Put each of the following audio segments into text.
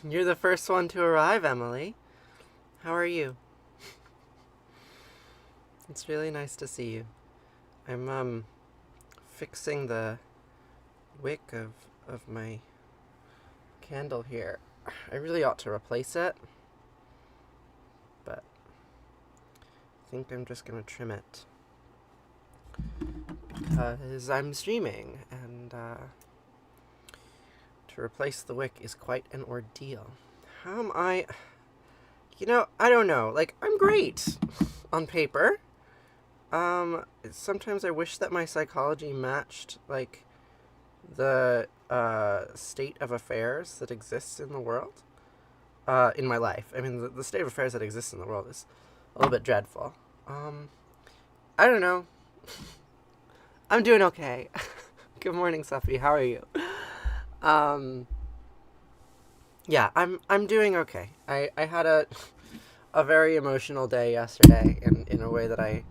You're the first one to arrive, Emily. How are you? It's really nice to see you. I'm fixing the wick of my candle here. I really ought to replace it, but I think I'm just gonna trim it because I'm streaming, and to replace the wick is quite an ordeal. How am I? I don't know. Like, I'm great on paper. Sometimes I wish that my psychology matched, like, the state of affairs that exists in the world. In my life. I mean, the state of affairs that exists in the world is a little bit dreadful. I don't know. I'm doing okay. Good morning, Sophie. How are you? Yeah, I'm doing okay. I had a very emotional day yesterday in a way that I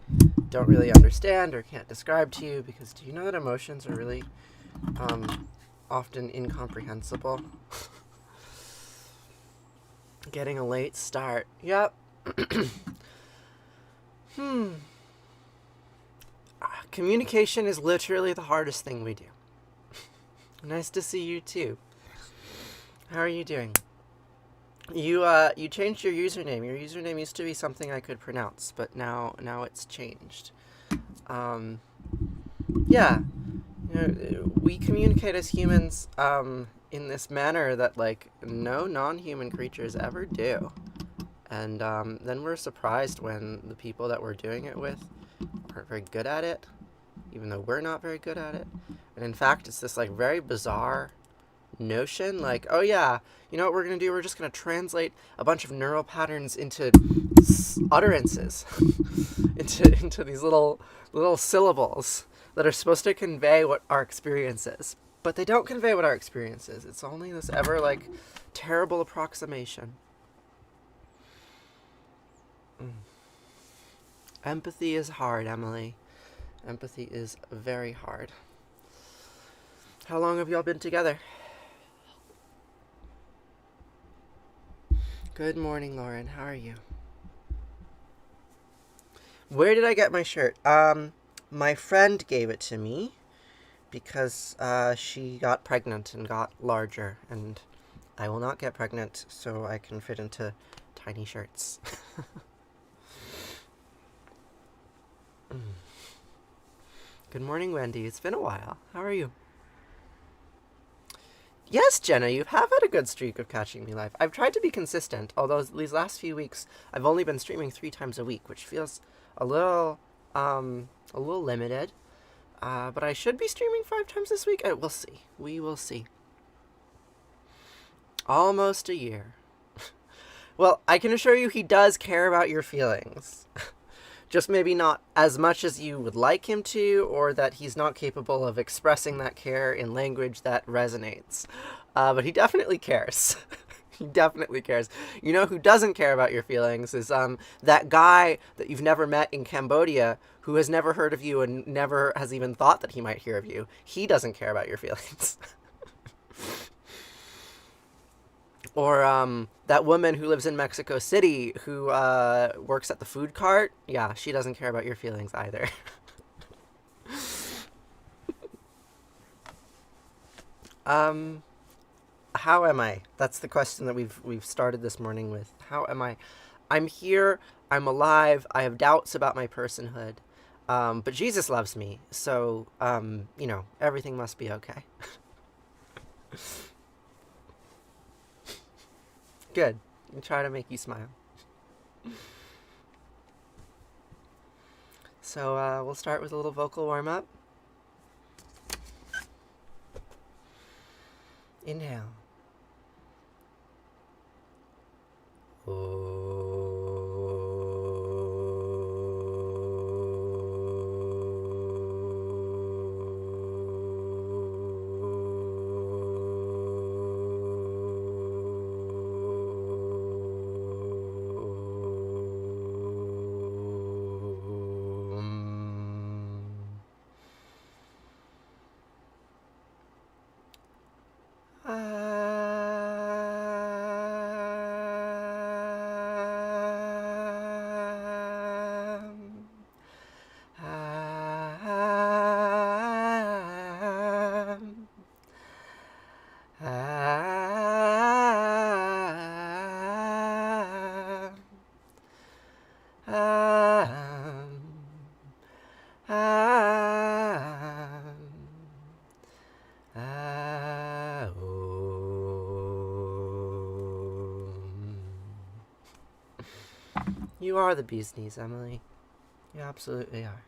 don't really understand or can't describe to you, because do you know that emotions are really often incomprehensible? Getting a late start. Yep. Communication is literally the hardest thing we do. Nice to see you too. How are you doing? You changed your username. Your username used to be something I could pronounce, but now it's changed. Yeah. We communicate as humans in this manner that, like, no non-human creatures ever do. And then we're surprised when the people that we're doing it with aren't very good at it, even though we're not very good at it. And in fact, it's this, like, very bizarre notion, like, oh yeah, you know what we're going to do? We're just going to translate a bunch of neural patterns into utterances, into these little syllables that are supposed to convey what our experience is. But they don't convey what our experience is. It's only this ever, like, terrible approximation. Empathy is hard, Emily. Empathy is very hard. How long have y'all been together? Good morning, Lauren. How are you? Where did I get my shirt? My friend gave it to me because she got pregnant and got larger, and I will not get pregnant, so I can fit into tiny shirts. Good morning, Wendy. It's been a while. How are you? Yes, Jenna, you have had a good streak of catching me live. I've tried to be consistent, although these last few weeks I've only been streaming 3 times a week, which feels a little limited. But I should be streaming 5 times this week. We'll see. We will see. Almost a year. Well, I can assure you he does care about your feelings. Just maybe not as much as you would like him to, or that he's not capable of expressing that care in language that resonates. But he definitely cares. He definitely cares. You know who doesn't care about your feelings is that guy that you've never met in Cambodia who has never heard of you and never has even thought that he might hear of you. He doesn't care about your feelings. Or that woman who lives in Mexico City who works at the food cart. Yeah, she doesn't care about your feelings either. How am I? That's the question that we've started this morning with. How am I? I'm here. I'm alive. I have doubts about my personhood. But Jesus loves me, so everything must be okay. Good. I try to make you smile. So we'll start with a little vocal warm-up. Inhale. You are the bee's knees, Emily. You absolutely are.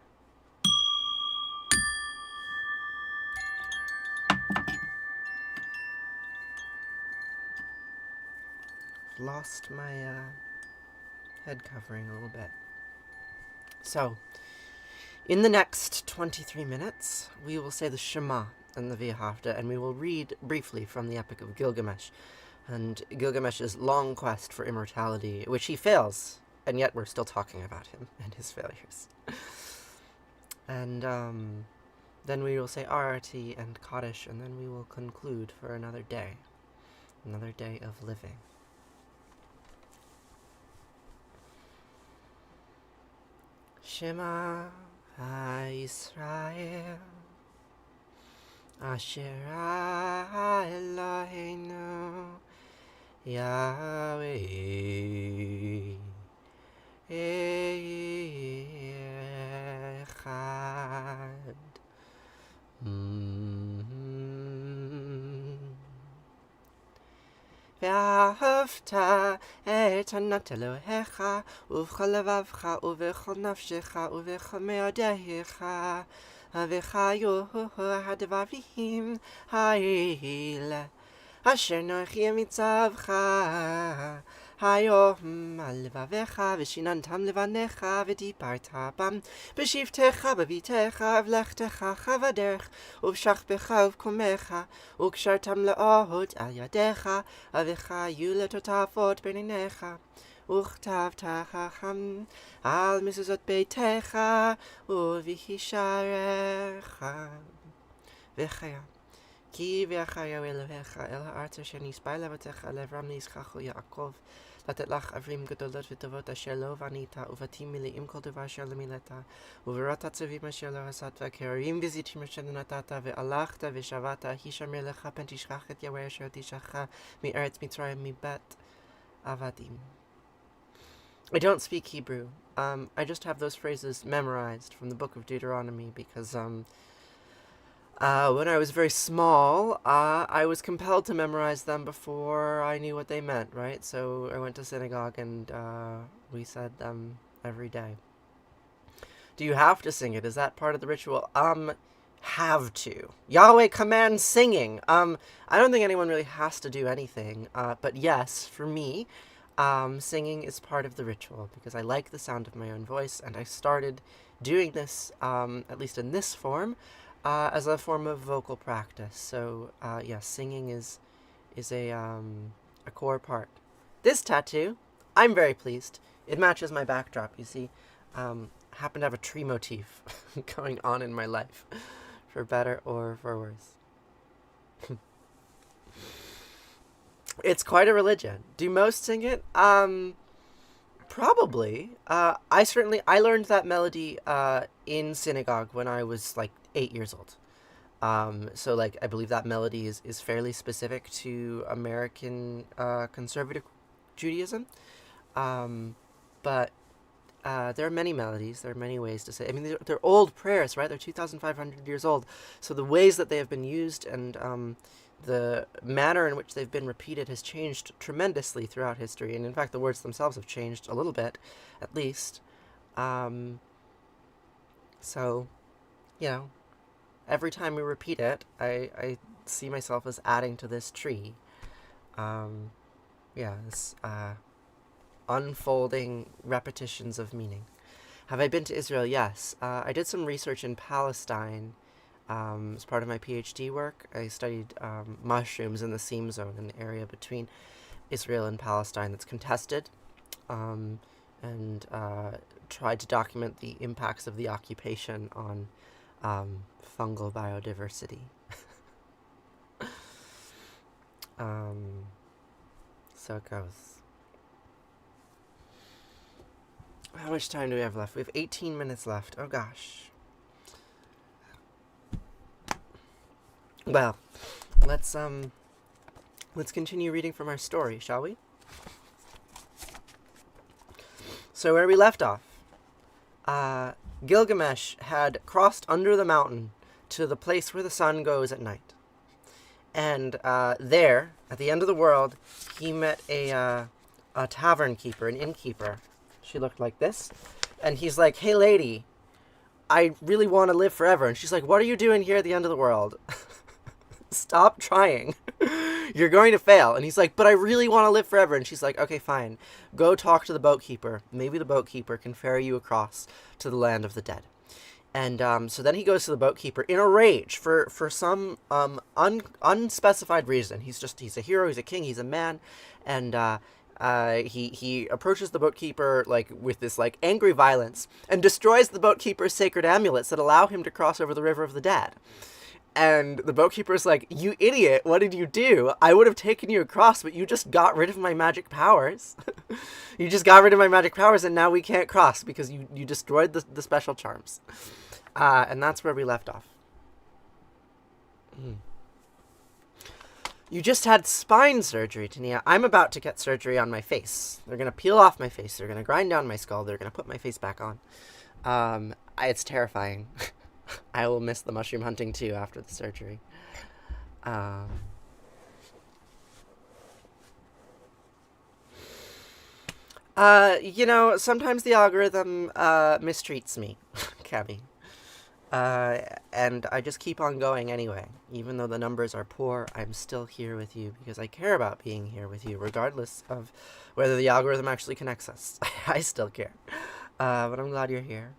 Lost my head covering a little bit. So, in the next 23 minutes, we will say the Shema and the Vahafta, and we will read briefly from the Epic of Gilgamesh, and Gilgamesh's long quest for immortality, which he fails, and yet we're still talking about him and his failures. And then we will say Arati and Kaddish, and then we will conclude for another day of living. Shema Yisrael Asher Eloheinu Yahweh Echad. Vahafta et Anat Elohecha ובכל לבבך ובכל נפשך ובכל מאודיך וחיו הדברים האלה אשר נוחי מצווך היום על לבביך ושיננתם לבניך ודיברת בם בשבתך בביתך ובלכתך בדרך ובשכבך ובקומך וקשרתם לאהוד על ידיך וחיו לטוטפות בין עיניך וכתבתכם על מזוזות ביתך ובשעריך וחיה כי ויחיה אלוהיך אל הארץ אשר נשבע לאבותיך לאברהם ליצחק ויעקב לתת לך עברים גדולות וטובות אשר לא בנית ובתים מלאים כל דבר אשר למילאת וברת הצווים אשר לא עשת והכררים וזיתים אשר נתת והלכת ושבת הישמר לך פן תשכח את יהוה אשר תשכחה מארץ מצרים מבית עבדים. I don't speak Hebrew. I just have those phrases memorized from the book of Deuteronomy because when I was very small, I was compelled to memorize them before I knew what they meant, right? So I went to synagogue and we said them every day. Do you have to sing it? Is that part of the ritual? Have to. Yahweh commands singing. I don't think anyone really has to do anything, but yes, for me, singing is part of the ritual because I like the sound of my own voice, and I started doing this, at least in this form, as a form of vocal practice. So, yes, singing is a core part. This tattoo, I'm very pleased. It matches my backdrop, you see. Happen to have a tree motif going on in my life, for better or for worse. It's quite a religion. Do most sing it? Probably. I learned that melody in synagogue when I was like 8 years old. So like I believe that melody is fairly specific to American conservative Judaism. But there are many melodies. There are many ways to say it. I mean, they're old prayers, right? They're 2,500 years old. So the ways that they have been used and the manner in which they've been repeated has changed tremendously throughout history. And in fact, the words themselves have changed a little bit, at least. So, you know, every time we repeat it, I see myself as adding to this tree. This unfolding repetitions of meaning. Have I been to Israel? Yes. I did some research in Palestine as part of my PhD work. I studied mushrooms in the seam zone, in the area between Israel and Palestine that's contested, and tried to document the impacts of the occupation on fungal biodiversity. So it goes. How much time do we have left? We have 18 minutes left. Oh gosh. Well, let's continue reading from our story, shall we? So where we left off, Gilgamesh had crossed under the mountain to the place where the sun goes at night. And there, at the end of the world, he met a tavern keeper, an innkeeper. She looked like this. And he's like, "Hey, lady, I really want to live forever." And she's like, "What are you doing here at the end of the world? Stop trying. You're going to fail." And he's like, "But I really want to live forever." And she's like, "Okay, fine. Go talk to the boatkeeper. Maybe the boatkeeper can ferry you across to the land of the dead." And so then he goes to the boatkeeper in a rage for some unspecified reason. He's a hero, he's a king, he's a man. And he approaches the boatkeeper like with this like angry violence and destroys the boatkeeper's sacred amulets that allow him to cross over the river of the dead. And the boatkeeper's like, "You idiot, what did you do? I would have taken you across, but you just got rid of my magic powers." You just got rid of my magic powers, and now we can't cross because you destroyed the special charms. And that's where we left off. "You just had spine surgery, Tania. I'm about to get surgery on my face. They're going to peel off my face. They're going to grind down my skull. They're going to put my face back on. It's terrifying. I will miss the mushroom hunting too after the surgery." Sometimes the algorithm mistreats me, Cabby. And I just keep on going anyway. Even though the numbers are poor, I'm still here with you because I care about being here with you, regardless of whether the algorithm actually connects us. I still care. But I'm glad you're here.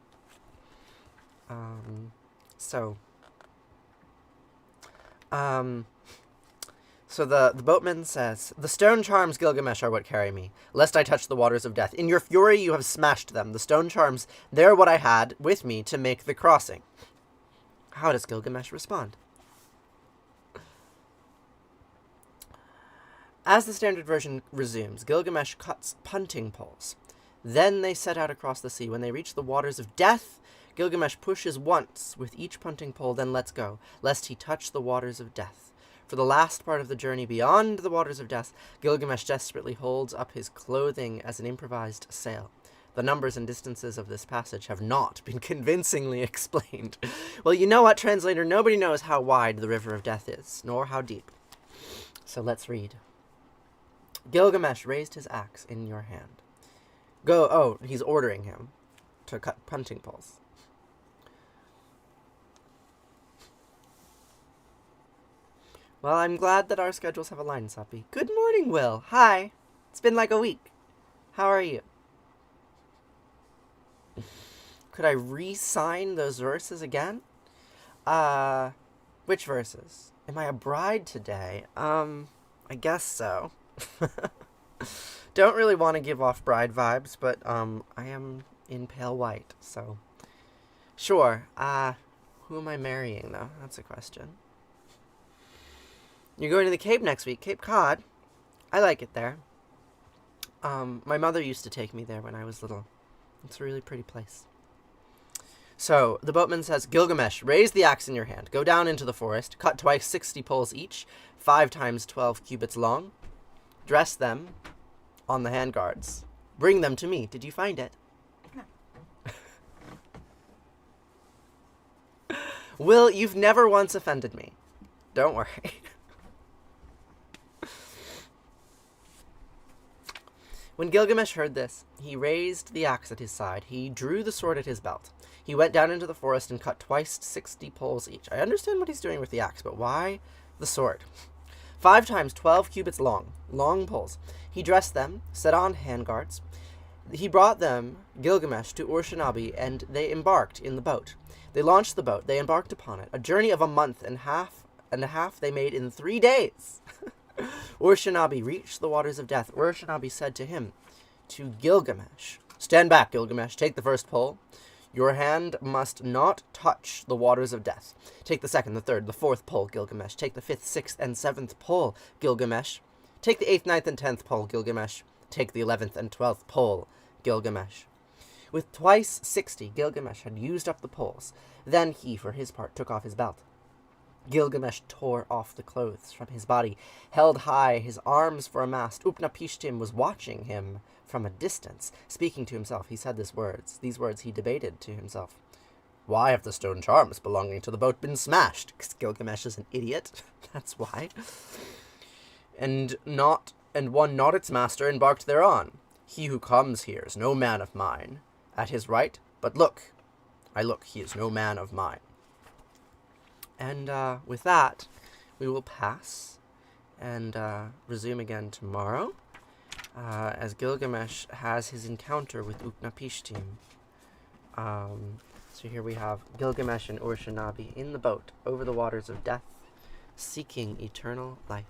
So the boatman says, "The stone charms, Gilgamesh, are what carry me, lest I touch the waters of death. In your fury you have smashed them. The stone charms, they're what I had with me to make the crossing." How does Gilgamesh respond? As the standard version resumes, Gilgamesh cuts punting poles. Then they set out across the sea. When they reach the waters of death, Gilgamesh pushes once with each punting pole, then lets go, lest he touch the waters of death. For the last part of the journey beyond the waters of death, Gilgamesh desperately holds up his clothing as an improvised sail. The numbers and distances of this passage have not been convincingly explained. Well, you know what, translator? Nobody knows how wide the river of death is, nor how deep. So let's read. "Gilgamesh raised his axe in your hand." He's ordering him to cut punting poles. "Well, I'm glad that our schedules have aligned, Soppy. Good morning, Will. Hi. It's been like a week. How are you?" Could I re-sign those verses again? Which verses? Am I a bride today? I guess so. Don't really want to give off bride vibes, but I am in pale white, so sure. Who am I marrying, though? That's a question. "You're going to the Cape next week. Cape Cod. I like it there. My mother used to take me there when I was little. It's a really pretty place." So the boatman says, "Gilgamesh, raise the axe in your hand. Go down into the forest. Cut twice 60 poles each, 5 times 12 cubits long. Dress them on the handguards. Bring them to me." Did you find it? No. Will, you've never once offended me. Don't worry. When Gilgamesh heard this, he raised the axe at his side. He drew the sword at his belt. He went down into the forest and cut twice 60 poles each. I understand what he's doing with the axe, but why the sword? 5 times 12 cubits long poles. He dressed them, set on handguards. He brought them, Gilgamesh, to Ur-Shanabi, and they embarked in the boat. They launched the boat. They embarked upon it. A journey of a month and a half they made in 3 days. Ur-Shanabi reached the waters of death. Ur-Shanabi said to him, to Gilgamesh, "Stand back, Gilgamesh. Take the first pole. Your hand must not touch the waters of death. Take the second, the third, the fourth pole, Gilgamesh. Take the 5th, 6th, and 7th pole, Gilgamesh. Take the 8th, 9th, and 10th pole, Gilgamesh. Take the 11th and 12th pole, Gilgamesh." With twice 60, Gilgamesh had used up the poles. Then he, for his part, took off his belt. Gilgamesh tore off the clothes from his body, held high his arms for a mast. Utnapishtim was watching him from a distance. Speaking to himself, he said these words. These words he debated to himself. "Why have the stone charms belonging to the boat been smashed?" Because Gilgamesh is an idiot. That's why. And one not its master embarked thereon. "He who comes here is no man of mine. At his right, but look, he is no man of mine." And with that, we will pass and resume again tomorrow, as Gilgamesh has his encounter with Utnapishtim. So here we have Gilgamesh and Ur-Shanabi in the boat over the waters of death, seeking eternal life.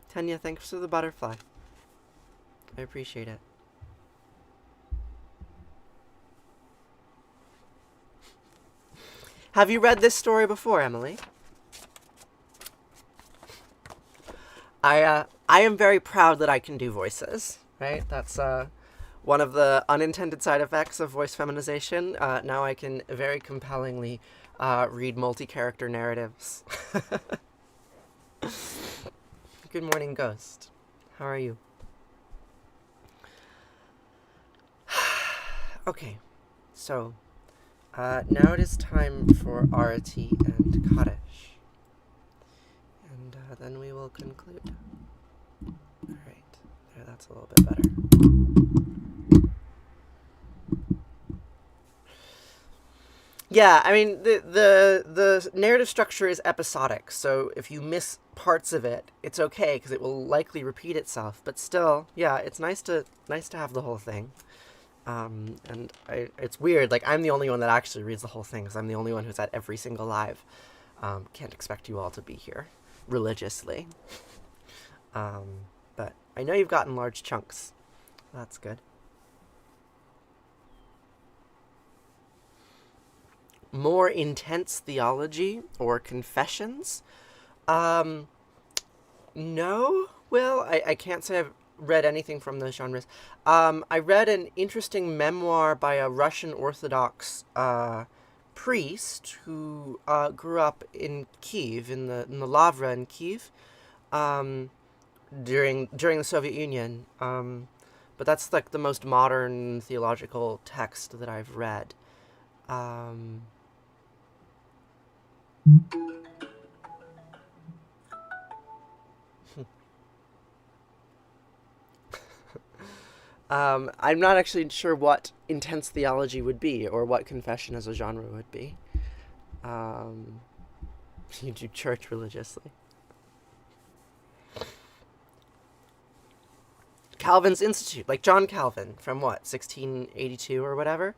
Tanya, thanks for the butterfly. I appreciate it. Have you read this story before, Emily? I am very proud that I can do voices, right? That's one of the unintended side effects of voice feminization. Now I can very compellingly read multi-character narratives. Good morning, Ghost. How are you? Okay, so now it is time for Arati and Kaddish. And then we will conclude. Alright, there, that's a little bit better. Yeah, I mean, the narrative structure is episodic, so if you miss parts of it, it's okay, because it will likely repeat itself. But still, yeah, it's nice to have the whole thing. And it's weird, like, I'm the only one that actually reads the whole thing, because I'm the only one who's at every single live. Can't expect you all to be here religiously. But I know you've gotten large chunks. That's good. More intense theology or confessions? No. Well, I can't say I've read anything from those genres. I read an interesting memoir by a Russian Orthodox priest who grew up in Kiev, in the Lavra in Kiev, during the Soviet Union. But that's like the most modern theological text that I've read. I'm not actually sure what intense theology would be, or what confession as a genre would be. You do church religiously. Calvin's Institute, like John Calvin, from what, 1682 or whatever?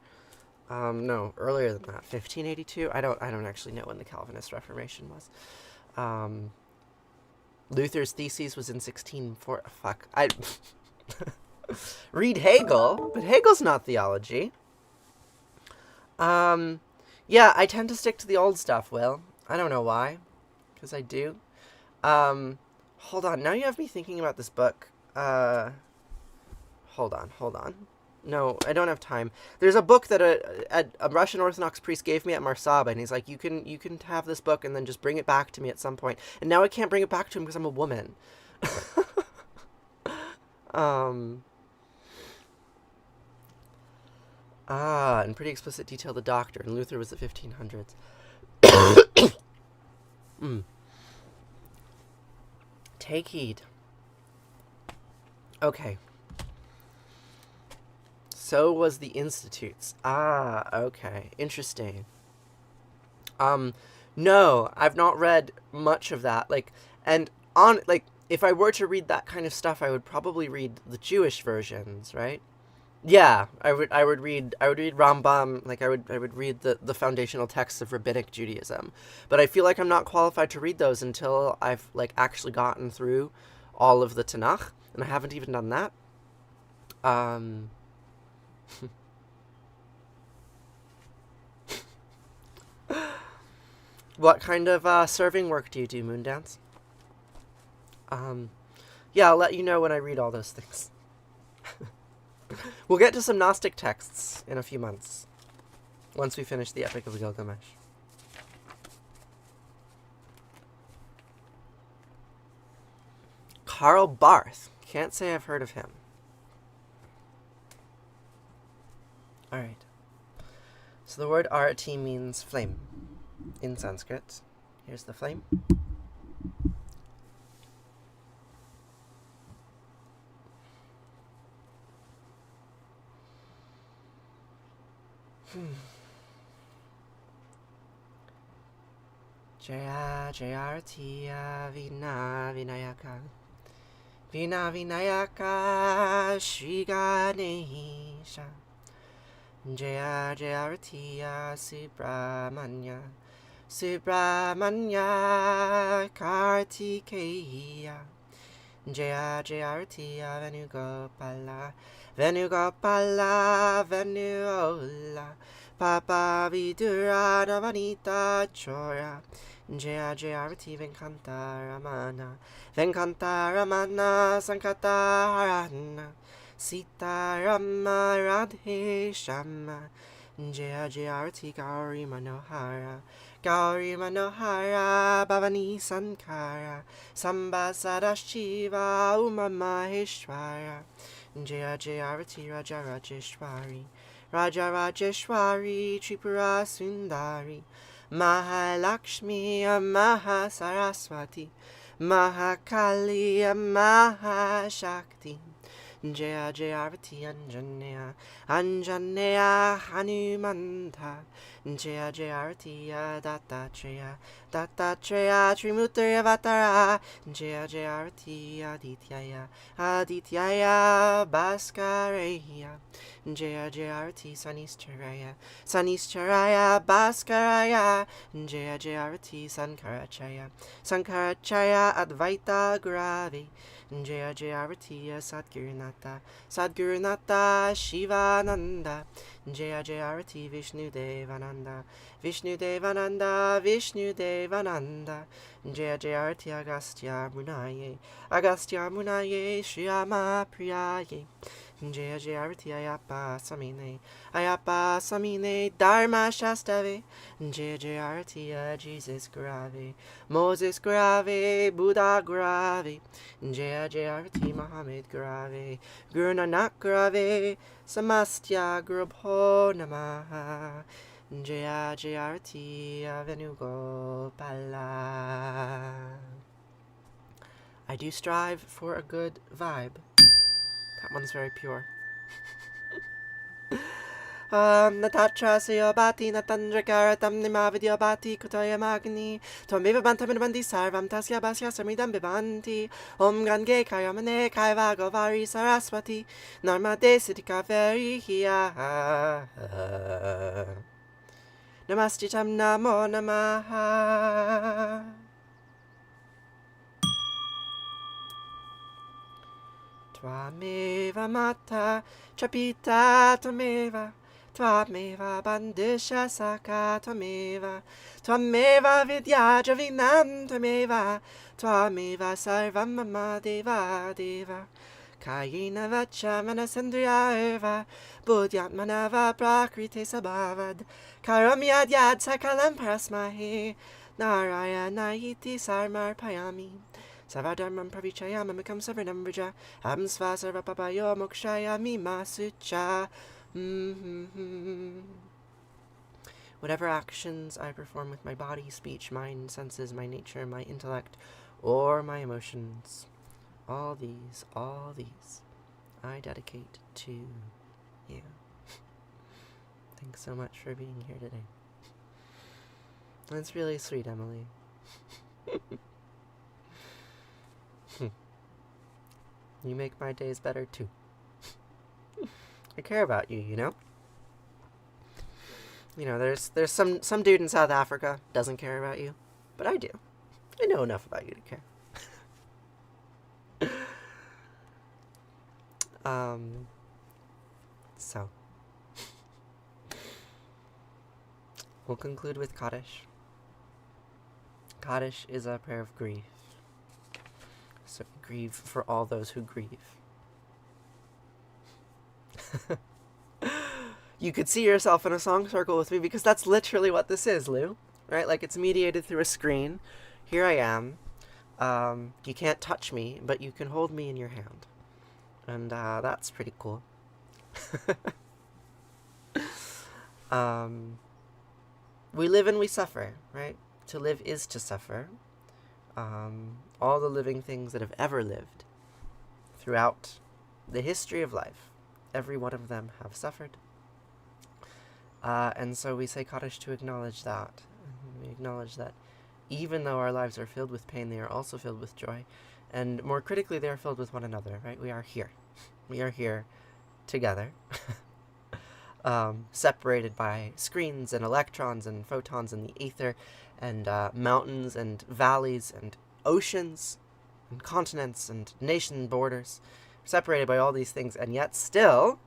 No, earlier than that, 1582? I don't actually know when the Calvinist Reformation was. Luther's theses was in 1640. Fuck. Read Hegel, but Hegel's not theology. Yeah, I tend to stick to the old stuff, Will. I don't know why, because I do. Hold on, now you have me thinking about this book. Hold on. No, I don't have time. There's a book that a Russian Orthodox priest gave me at Marsaba, and he's like, you can have this book and then just bring it back to me at some point. And now I can't bring it back to him because I'm a woman. In pretty explicit detail, the doctor, and Luther was the 1500s. Take heed. Okay. So was the Institutes. Ah, okay. Interesting. No, I've not read much of that. And if I were to read that kind of stuff, I would probably read the Jewish versions, right? Yeah, I would read Rambam, I would read the foundational texts of rabbinic Judaism. But I feel like I'm not qualified to read those until I've actually gotten through all of the Tanakh, and I haven't even done that. Um what kind of serving work do you do, Moondance? Um yeah, I'll let you know when I read all those things. We'll get to some Gnostic texts in a few months, once we finish the Epic of Gilgamesh. Karl Barth. Can't say I've heard of him. Alright. So the word Arati means flame in Sanskrit. Here's the flame. Jaya Jayarati Vina Vinayaka Vina Vinayaka Shri Ganesha Jaya Jayarati Subramanya Subramanya Kartikeya Jaya Jayarati Venugopala Venugopala Venuola Papa Vidura Vanita Chora Jaya Jayarati Venkanta Ramana Sankata Harana Sita Rama Radhe Shama Jaya Jayarati Gauri Manohara Bhavani Sankara Samba Sadashiva Uma Maheshwara Jaya Jayarati Raja Rajeshwari Tripura Sundari Mahalakshmi Mahasaraswati Mahakali Mahashakti Jaya Jayarati Anjaneya Hanumanta Jaya Jayarati Dattatreya Trimutaravatara Jaya Jayarati Adityaya Bhaskareya Jaya Jayarati Sanistaraya Bhaskaraya Jaya Jayarati Sankarachaya Advaita Gurave Jaya Jayarati Sadgurunata Shivananda Jaya Jayarati Vishnu Devananda Jaya Jayarati Agastya Munaye Shriyama Priyaye Jaya Jayarti Ayapa Samine Dharma Shastave Jaya Jayarti Jesus Grave Moses Grave Buddha Grave Jaya Jayarti Muhammad Grave Guru Nanak Grave Samastya Gurubho Namaha Jaya Jayarti Venugopala. I do strive for a good vibe. That one's very pure. Natatra Sayobati Natandrakaratam Nimavidyabati Kutaya Magni Twameva Bantamabandi Sarvam Tasya Basya Samidam Bivanti Om Gange Kayamane Kaivagovari Saraswati Narmade Siddhika Veri Hiya Namastitam Namo Namaha. Twameva Mata Chapita Twameva Bandisha Saka Twameva Vidya Javinam Twameva Sarvam Mama Deva Kayena Vacha Manasandriya Eva Buddhyatmanava Prakriti Sabhavad Karamyad Yad Sakalam Parasmahe Narayana Iti Sarmar Payami Savadharmam Pravichayam Amikam Savarnam Vrija Am Svasarva Papayo Mokshaya Mima Sucha. Whatever actions I perform with my body, speech, mind, senses, my nature, my intellect, or my emotions, all these I dedicate to you. Thanks so much for being here today. That's really sweet, Emily. You make my days better, too. I care about you, you know? You know, there's some dude in South Africa doesn't care about you, but I do. I know enough about you to care. So we'll conclude with Kaddish. Kaddish is a prayer of grief. So grieve for all those who grieve. You could see yourself in a song circle with me because that's literally what this is, Lou. Right? Like, it's mediated through a screen. Here I am. You can't touch me, but you can hold me in your hand. And that's pretty cool. We live and we suffer, right? To live is to suffer. All the living things that have ever lived throughout the history of life, every one of them have suffered. And so we say Kaddish to acknowledge that. We acknowledge that even though our lives are filled with pain, they are also filled with joy. And more critically, they are filled with one another, right? We are here. We are here together. Separated by screens and electrons and photons in the ether, and mountains and valleys and oceans and continents and nation borders. Separated by all these things, and yet still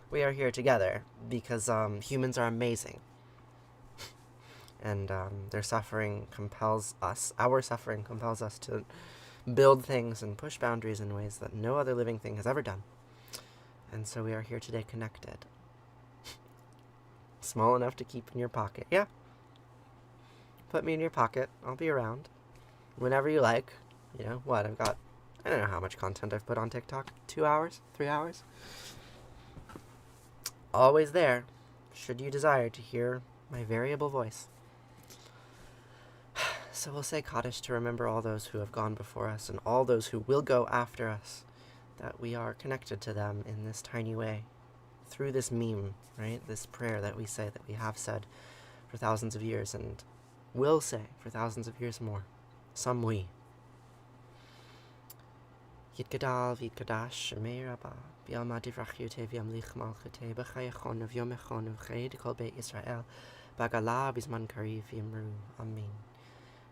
we are here together because humans are amazing. And their suffering compels us, our suffering compels us to build things and push boundaries in ways that no other living thing has ever done. And so we are here today connected. Small enough to keep in your pocket. Yeah. Put me in your pocket. I'll be around. Whenever you like. You know, what? I don't know how much content I've put on TikTok. 2 hours? 3 hours? Always there, should you desire to hear my variable voice. So we'll say Kaddish to remember all those who have gone before us and all those who will go after us, that we are connected to them in this tiny way, through this meme, right? This prayer that we say, that we have said for thousands of years and will say for thousands of years more. Some we. Yitgadal v'yitgadash Shema Rabba b'yalma divrachyote v'yamlich malchute b'chayachon v'yomechon v'chayed kol beit Yisrael b'gala b'zman kariv v'yimru. Amen.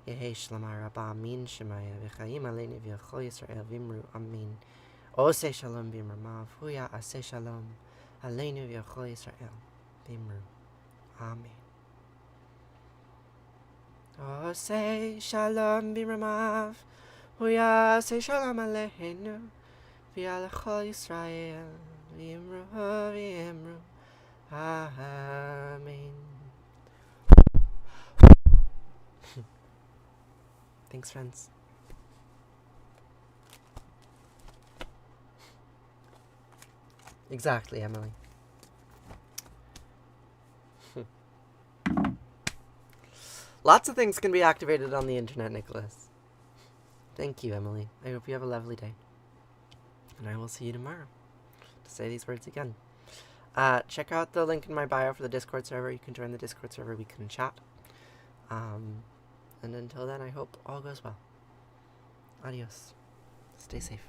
Yehi shlama Rabba amin Shemaya v'chayim aleinu v'yachol Yisrael v'yimru. Amen. Ose shalom b'imramav huya ase shalom aleinu v'yachol Yisrael v'yimru. Amen. Ose shalom b'imramav Huya say shalom aleinu v'yalachol Yisrael v'yimru v'yimru. Amen. Thanks, friends. Exactly, Emily. Lots of things can be activated on the internet, Nicholas. Thank you, Emily. I hope you have a lovely day. And I will see you tomorrow to say these words again. Check out the link in my bio for the Discord server. You can join the Discord server. We can chat. And until then, I hope all goes well. Adios. Stay safe.